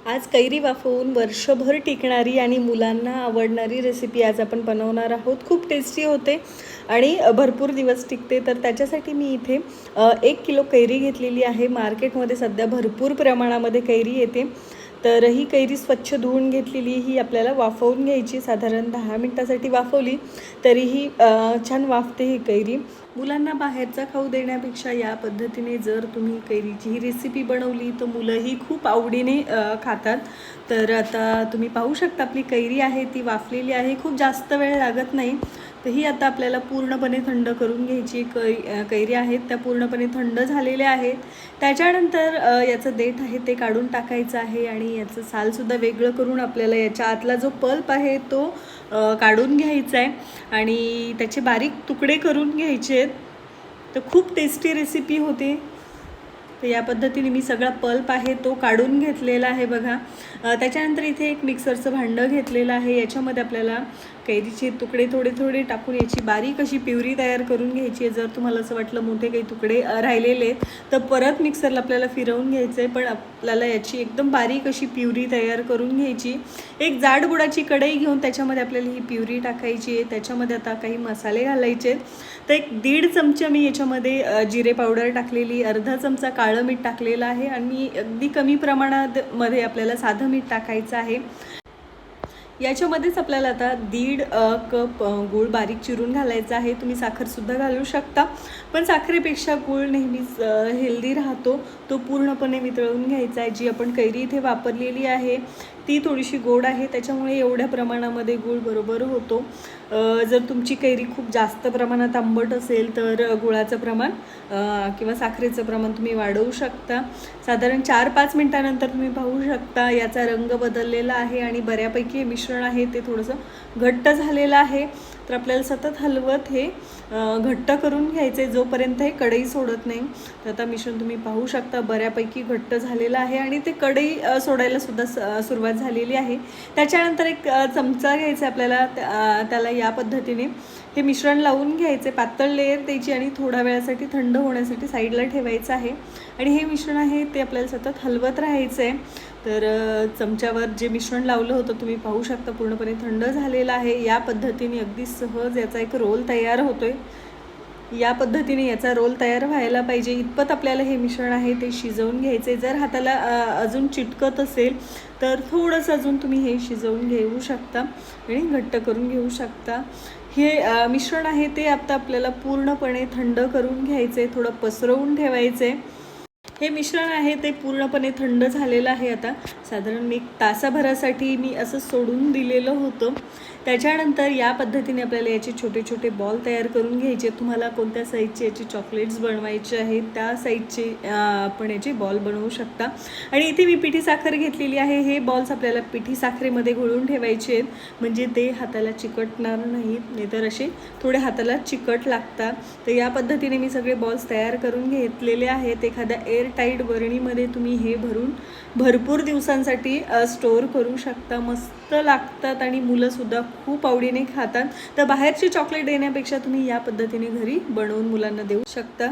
आज कैरी वाफवून वर्षभर टिकणारी आणि मुलांना आवडणारी रेसिपी आज आपण बनवणार आहोत. खूप टेस्टी होते आणि भरपूर दिवस टिकते. तर त्याच्यासाठी मी इथे 1 किलो कैरी घेतलेली आहे. मार्केटमध्ये सध्या भरपूर प्रमाणामध्ये कैरी येते. तर ही कैरी स्वच्छ धुवून घेतलेली, ही आपल्याला वाफवून घ्यायची. साधारण 10 मिनटासाठी वाफवली तरीही छान वाफते ही कैरी. मुलांना बाहेरचा खाऊ देण्यापेक्षा या पद्धतीने जर तुम्ही कैरीची ही रेसिपी बनवली तर मुलंही खूप आवडीने खातात. तर आता तुम्ही पाहू शकता आपली कैरी आहे ती वाफलेली आहे. खूप जास्त वेळ लागत नाही. तर ही आता आपल्याला पूर्णपणे थंड करून घ्यायची. कैरी आहेत त्या पूर्णपणे थंड झालेल्या आहेत. त्याच्यानंतर याचं देठ आहे ते काढून टाकायचं आहे आणि याचं सालसुद्धा वेगळं करून आपल्याला याच्या आतला जो पल्प आहे तो काढून घ्यायचा आहे आणि त्याचे बारीक तुकडे करून घ्यायचे आहेत. तर खूप टेस्टी रेसिपी होते. तर या पद्धतीने मी सगळा पल्प आहे तो काढून घेतलेला आहे बघा. त्याच्यानंतर इथे एक मिक्सरचं भांडं घेतलेलं आहे. याच्यामध्ये आपल्याला कैरीचे तुकडे थोडे थोडे टाकून याची बारीक अशी प्युरी तयार करून घ्यायची आहे. जर तुम्हाला असं वाटलं मोठे काही तुकडे राहिलेले तर परत मिक्सरला आपल्याला फिरवून घ्यायचं आहे. पण आपल्याला याची एकदम बारीक अशी प्युरी तयार करून घ्यायची. एक जाड बुडाची कढई घेऊन त्याच्यामध्ये आपल्याला ही प्युरी टाकायची आहे. त्याच्यामध्ये आता काही मसाले घालायचे आहेत. तर एक 1.5 चमचा मी याच्यामध्ये जिरे पावडर टाकलेली, अर्धा चमचा काळं मीठ टाकलेलं आहे आणि अगदी कमी प्रमाणात मध्ये आपल्याला साधं मीठ टाकायचं आहे. याच्यामध्येच आपल्याला आता 1.5 कप गूळ बारीक चिरून घालायचा आहे. तुम्ही साखरसुद्धा घालू शकता, पण साखरेपेक्षा गूळ नेहमीच हेल्दी राहतो. तो पूर्णपणे वितळून घ्यायचा आहे. जी आपण कैरी इथे वापरलेली आहे ती थोडीशी गोड आहे, त्याच्यामुळे एवढ्या प्रमाणामध्ये गूळ बरोबर होतो. जर तुमची कैरी खूप जास्त प्रमाणात आंबट असेल तर गुळाचं प्रमाण किंवा साखरेचं प्रमाण तुम्ही वाढवू शकता. साधारण 4-5 मिनटानंतर तुम्ही पाहू शकता याचा रंग बदललेला आहे आणि बऱ्यापैकी हे मिश्रण आहे ते थोडंसं घट्ट झालेलं आहे. तर आपल्याला सतत हलवत हे घट्ट करून घ्यायचे जोपर्यंत हे कढई सोडत नाही. तर आता मिश्रण तुम्ही पाहू शकता बऱ्यापैकी घट्ट झालेलं आहे आणि ते कढई सोडायला सुद्धा सुरुवात झालेली आहे. त्याच्यानंतर एक चमचा घ्यायचा आपल्याला, त्याला या पद्धतीने हे मिश्रण लावून घ्यायचे, पातळ लेयर द्यायची आणि थोड्या वेळासाठी थंड होण्यासाठी साईडला ठेवायचं आहे. आणि हे मिश्रण आहे ते आपल्याला सतत हलवत राहायचं आहे. तर चमच्यावर जे मिश्रण लावलं होतं तुम्ही पाहू शकता पूर्णपणे थंड झालेलं आहे. या पद्धतीने अगदी सहज याचा एक रोल तयार होतोय. या पद्धतीने याचा रोल तयार व्हायला पाहिजे इतपत आपल्याला हे मिश्रण आहे ते शिजवून घ्यायचे. जर हाताला अजून चिटकत असेल तर थोडंसं अजून तुम्ही हे शिजवून घेऊ शकता आणि घट्ट करून घेऊ शकता. हे मिश्रण आहे ते आता आपल्याला पूर्णपणे थंड करून घ्यायचे, थोडं पसरवून ठेवायचे. हे मिश्रण आहे ते पूर्णपणे थंड झालेलं आहे. आता साधारण 1 तासाभरासाठी मी असं सोडून दिलेलं होतं. त्याच्यानंतर या पद्धतीने आपल्याला याचे छोटे छोटे बॉल तयार करून घ्यायचे. तुम्हाला कोणत्या साईजचे याचे चॉकलेट्स बनवायचे आहेत त्या साईजचे आपण याचे बॉल बनवू शकता. आणि इथे मी पिठी साखर घेतलेली आहे. हे बॉल्स आपल्याला पिठी साखरेमध्ये घोळून ठेवायचे आहेत, म्हणजे ते हाताला चिकटणार नाहीत, नाहीतर असे थोडे हाताला चिकट लागतात. तर या पद्धतीने मी सगळे बॉल्स तयार करून घेतलेले आहेत. एखाद्या एअरटाईट बरणीमध्ये तुम्ही हे भरून भरपूर दिवसांसाठी स्टोअर करू शकता. मस्त लागतात आणि मुलंसुद्धा खूप आवडीने खातात. तर बाहेरची चॉकलेट देण्यापेक्षा तुम्ही या पद्धतीने घरी बनवून मुलांना देऊ शकता.